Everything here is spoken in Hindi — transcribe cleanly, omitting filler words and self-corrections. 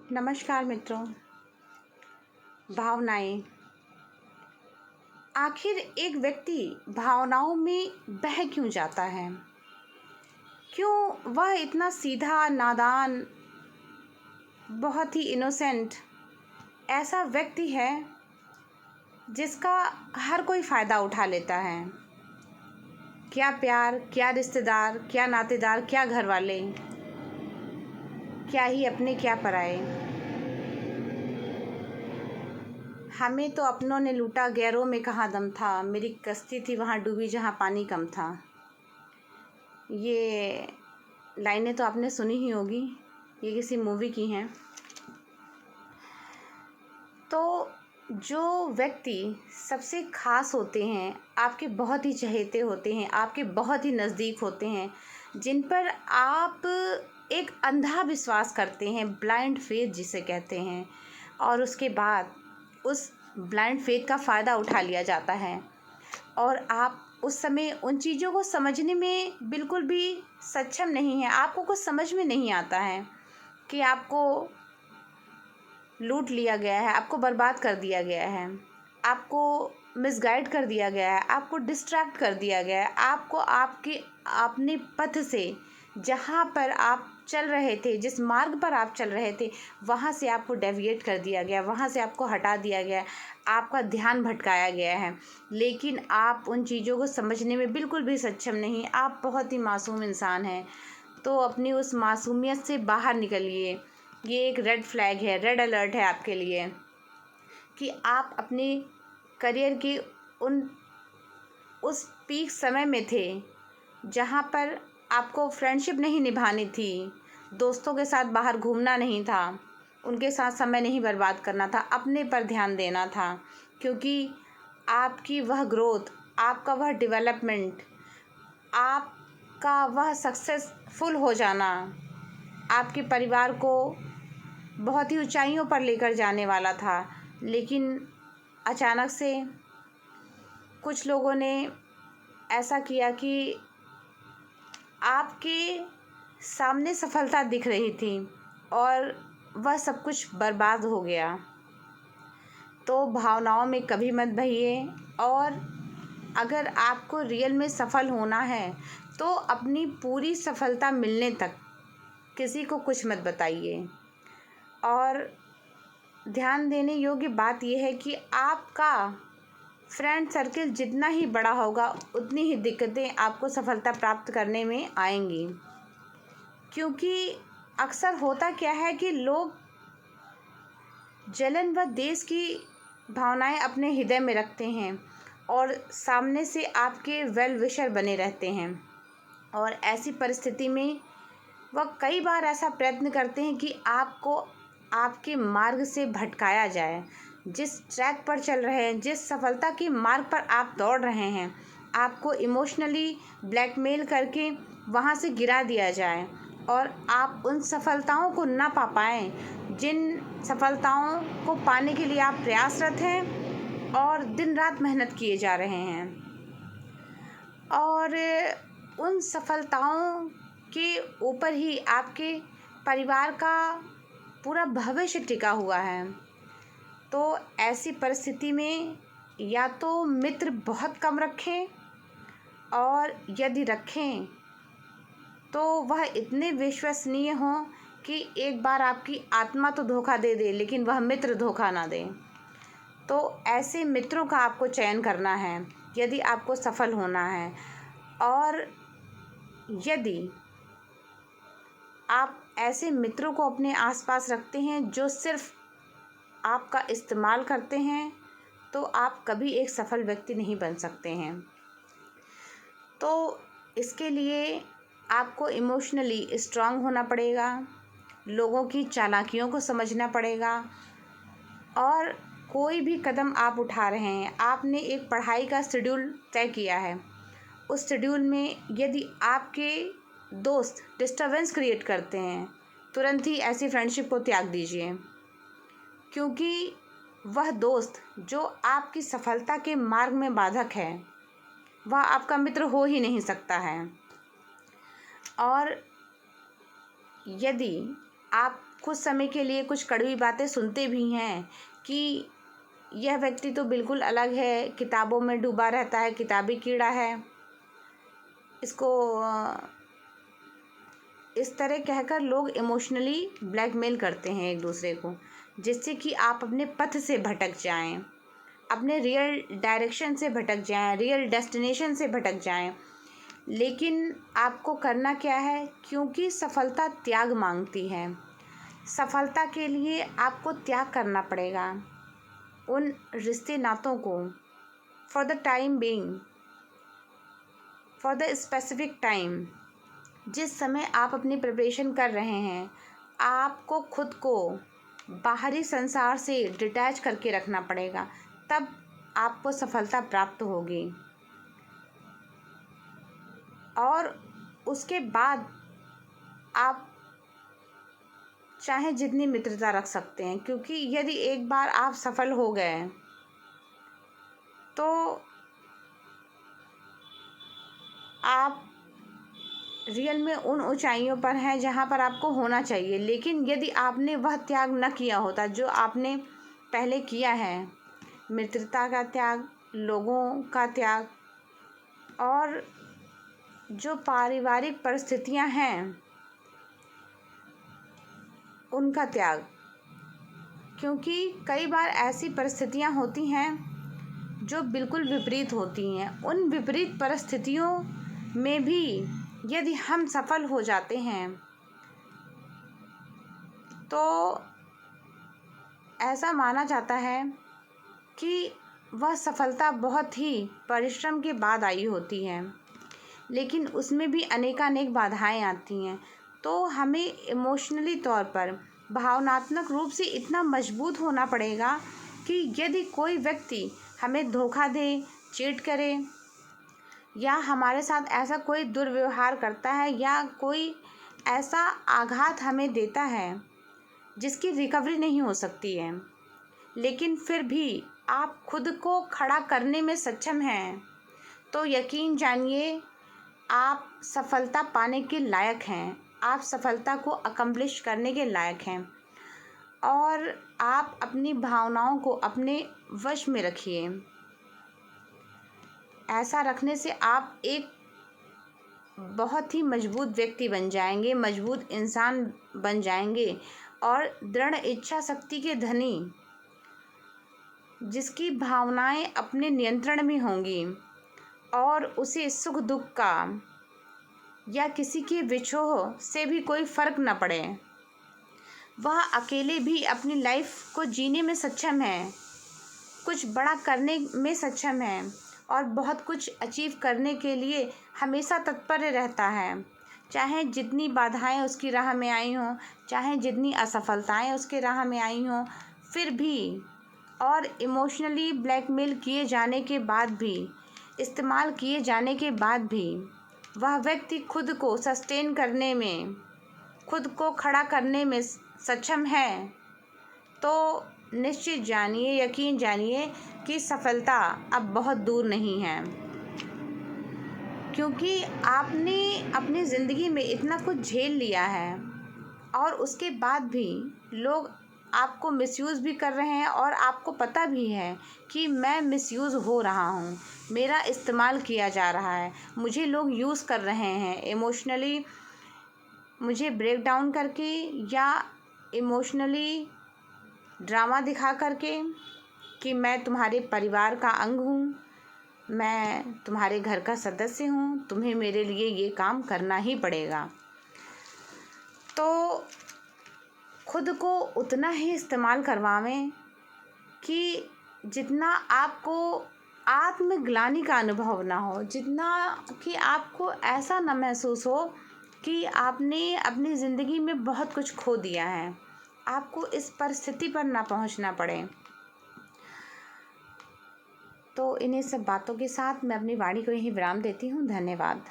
नमस्कार मित्रों। भावनाएं। आखिर एक व्यक्ति भावनाओं में बह क्यों जाता है? क्यों वह इतना सीधा, नादान, बहुत ही इनोसेंट ऐसा व्यक्ति है जिसका हर कोई फ़ायदा उठा लेता है? क्या प्यार, क्या रिश्तेदार, क्या नातेदार, क्या घर वाले, क्या ही अपने क्या पराए। हमें तो अपनों ने लूटा, गैरों में कहाँ दम था, मेरी कश्ती थी वहाँ डूबी जहाँ पानी कम था। ये लाइनें तो आपने सुनी ही होगी, ये किसी मूवी की हैं। तो जो व्यक्ति सबसे ख़ास होते हैं, आपके बहुत ही चहेते होते हैं, आपके बहुत ही नज़दीक होते हैं, जिन पर आप एक अंधा विश्वास करते हैं, ब्लाइंड फेथ जिसे कहते हैं, और उसके बाद उस ब्लाइंड फेथ का फ़ायदा उठा लिया जाता है और आप उस समय उन चीज़ों को समझने में बिल्कुल भी सक्षम नहीं हैं। आपको कुछ समझ में नहीं आता है कि आपको लूट लिया गया है, आपको बर्बाद कर दिया गया है, आपको मिसगाइड कर दिया गया है, आपको डिस्ट्रैक्ट कर दिया गया है, आपको आपके अपने पथ से, जहाँ पर आप चल रहे थे, जिस मार्ग पर आप चल रहे थे, वहाँ से आपको डेविएट कर दिया गया, वहाँ से आपको हटा दिया गया, आपका ध्यान भटकाया गया है। लेकिन आप उन चीज़ों को समझने में बिल्कुल भी सक्षम नहीं। आप बहुत ही मासूम इंसान हैं, तो अपनी उस मासूमियत से बाहर निकलिए। ये एक रेड फ्लैग है, रेड अलर्ट है आपके लिए कि आप अपने करियर की उस पीक समय में थे जहाँ पर आपको फ्रेंडशिप नहीं निभानी थी, दोस्तों के साथ बाहर घूमना नहीं था, उनके साथ समय नहीं बर्बाद करना था, अपने पर ध्यान देना था। क्योंकि आपकी वह ग्रोथ, आपका वह डेवलपमेंट, आपका वह सक्सेसफुल हो जाना आपके परिवार को बहुत ही ऊंचाइयों पर लेकर जाने वाला था। लेकिन अचानक से कुछ लोगों ने ऐसा किया कि आपके सामने सफलता दिख रही थी और वह सब कुछ बर्बाद हो गया। तो भावनाओं में कभी मत बहिए, और अगर आपको रियल में सफल होना है तो अपनी पूरी सफलता मिलने तक किसी को कुछ मत बताइए। और ध्यान देने योग्य बात यह है कि आपका फ्रेंड सर्किल जितना ही बड़ा होगा, उतनी ही दिक्कतें आपको सफलता प्राप्त करने में आएंगी। क्योंकि अक्सर होता क्या है कि लोग जलन व देश की भावनाएं अपने हृदय में रखते हैं और सामने से आपके वेल विशर बने रहते हैं, और ऐसी परिस्थिति में वह कई बार ऐसा प्रयत्न करते हैं कि आपको आपके मार्ग से भटकाया जाए। जिस ट्रैक पर चल रहे हैं, जिस सफलता के मार्ग पर आप दौड़ रहे हैं, आपको इमोशनली ब्लैकमेल करके वहाँ से गिरा दिया जाए और आप उन सफलताओं को ना पा पाएँ जिन सफलताओं को पाने के लिए आप प्रयासरत हैं और दिन रात मेहनत किए जा रहे हैं। और उन सफलताओं के ऊपर ही आपके परिवार का पूरा भविष्य टिका हुआ है। तो ऐसी परिस्थिति में या तो मित्र बहुत कम रखें, और यदि रखें तो वह इतने विश्वसनीय हों कि एक बार आपकी आत्मा तो धोखा दे दे, लेकिन वह मित्र धोखा ना दें। तो ऐसे मित्रों का आपको चयन करना है यदि आपको सफल होना है। और यदि आप ऐसे मित्रों को अपने आसपास रखते हैं जो सिर्फ आपका इस्तेमाल करते हैं, तो आप कभी एक सफल व्यक्ति नहीं बन सकते हैं। तो इसके लिए आपको इमोशनली स्ट्रांग होना पड़ेगा, लोगों की चालाकियों को समझना पड़ेगा। और कोई भी कदम आप उठा रहे हैं, आपने एक पढ़ाई का शेड्यूल तय किया है, उस शेड्यूल में यदि आपके दोस्त डिस्टर्बेंस क्रिएट करते हैं, तुरंत ही ऐसी फ्रेंडशिप को त्याग दीजिए। क्योंकि वह दोस्त जो आपकी सफलता के मार्ग में बाधक है, वह आपका मित्र हो ही नहीं सकता है। और यदि आप कुछ समय के लिए कुछ कड़वी बातें सुनते भी हैं कि यह व्यक्ति तो बिल्कुल अलग है, किताबों में डूबा रहता है, किताबी कीड़ा है, इसको इस तरह कहकर लोग इमोशनली ब्लैकमेल करते हैं एक दूसरे को, जिससे कि आप अपने पथ से भटक जाएं, अपने रियल डायरेक्शन से भटक जाएं, रियल डेस्टिनेशन से भटक जाएं। लेकिन आपको करना क्या है, क्योंकि सफलता त्याग मांगती है। सफलता के लिए आपको त्याग करना पड़ेगा उन रिश्ते नातों को, for the time being, for the specific time. जिस समय आप अपनी प्रिपरेशन कर रहे हैं, आपको खुद को बाहरी संसार से डिटैच करके रखना पड़ेगा, तब आपको सफलता प्राप्त होगी। और उसके बाद आप चाहे जितनी मित्रता रख सकते हैं, क्योंकि यदि एक बार आप सफल हो गए तो आप रियल में उन ऊंचाइयों पर हैं जहां पर आपको होना चाहिए। लेकिन यदि आपने वह त्याग न किया होता जो आपने पहले किया है, मित्रता का त्याग, लोगों का त्याग, और जो पारिवारिक परिस्थितियां हैं उनका त्याग, क्योंकि कई बार ऐसी परिस्थितियां होती हैं जो बिल्कुल विपरीत होती हैं। उन विपरीत परिस्थितियों में भी यदि हम सफल हो जाते हैं तो ऐसा माना जाता है कि वह सफलता बहुत ही परिश्रम के बाद आई होती है, लेकिन उसमें भी अनेकानेक बाधाएं आती हैं। तो हमें इमोशनली तौर पर, भावनात्मक रूप से इतना मजबूत होना पड़ेगा कि यदि कोई व्यक्ति हमें धोखा दे, चीट करे, या हमारे साथ ऐसा कोई दुर्व्यवहार करता है, या कोई ऐसा आघात हमें देता है जिसकी रिकवरी नहीं हो सकती है, लेकिन फिर भी आप खुद को खड़ा करने में सक्षम हैं, तो यकीन जानिए आप सफलता पाने के लायक हैं, आप सफलता को अकम्प्लिश करने के लायक हैं। और आप अपनी भावनाओं को अपने वश में रखिए। ऐसा रखने से आप एक बहुत ही मजबूत व्यक्ति बन जाएंगे, मजबूत इंसान बन जाएंगे, और दृढ़ इच्छा शक्ति के धनी, जिसकी भावनाएं अपने नियंत्रण में होंगी और उसे सुख दुख का या किसी के विछोह से भी कोई फर्क न पड़े। वह अकेले भी अपनी लाइफ को जीने में सक्षम है, कुछ बड़ा करने में सक्षम है, और बहुत कुछ अचीव करने के लिए हमेशा तत्पर रहता है। चाहे जितनी बाधाएं उसकी राह में आई हों, चाहे जितनी असफलताएं उसके राह में आई हों, फिर भी, और इमोशनली ब्लैकमेल किए जाने के बाद भी, इस्तेमाल किए जाने के बाद भी, वह व्यक्ति खुद को सस्टेन करने में, खुद को खड़ा करने में सक्षम है, तो निश्चित जानिए, यकीन जानिए कि सफलता अब बहुत दूर नहीं है। क्योंकि आपने अपनी ज़िंदगी में इतना कुछ झेल लिया है, और उसके बाद भी लोग आपको मिसयूज़ भी कर रहे हैं, और आपको पता भी है कि मैं मिसयूज़ हो रहा हूँ, मेरा इस्तेमाल किया जा रहा है, मुझे लोग यूज़ कर रहे हैं इमोशनली, मुझे ब्रेक डाउन करके या इमोशनली ड्रामा दिखा करके कि मैं तुम्हारे परिवार का अंग हूँ, मैं तुम्हारे घर का सदस्य हूँ, तुम्हें मेरे लिए ये काम करना ही पड़ेगा। तो खुद को उतना ही इस्तेमाल करवावें कि जितना आपको आत्मग्लानि का अनुभव ना हो, जितना कि आपको ऐसा ना महसूस हो कि आपने अपनी ज़िंदगी में बहुत कुछ खो दिया है, आपको इस परिस्थिति पर ना पहुंचना पड़े। तो इन्हीं सब बातों के साथ मैं अपनी वाणी को यहीं विराम देती हूँ। धन्यवाद।